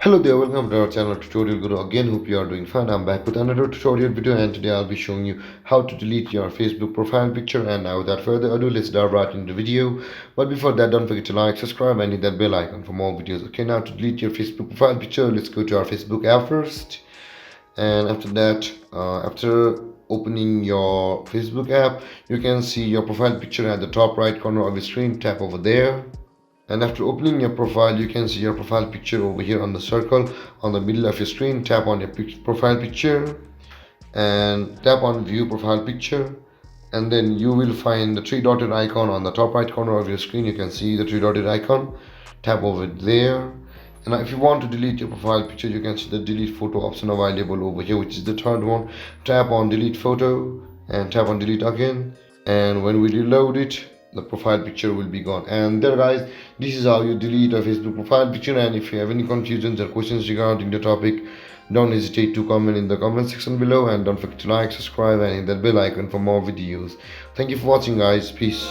Hello there, welcome to our channel Tutorial Guru. Again, hope you are doing fine. I'm back with another tutorial video, and today I'll be showing you how to delete your Facebook profile picture. And now without further ado, let's dive right into the video. But before that, don't forget to like, subscribe and hit that bell icon for more videos. Okay, now to delete your Facebook profile picture, let's go to our Facebook app first. And after that, after opening your Facebook app, you can see your profile picture at the top right corner of the screen. Tap over there, and after opening your profile, you can see your profile picture over here on the circle on the middle of your screen. Tap on your profile picture and tap on view profile picture, and then you will find the three dotted icon on the top right corner of your screen. You can see the three dotted icon. Tap over there, and if you want to delete your profile picture, you can see the delete photo option available over here, which is the third one. Tap on delete photo and tap on delete again, and when we reload it, the profile picture will be gone. And there guys, this is how you delete a Facebook profile picture. And if you have any confusions or questions regarding the topic, don't hesitate to comment in the comment section below, and don't forget to like, subscribe and hit that bell icon for more videos. Thank you for watching guys. Peace.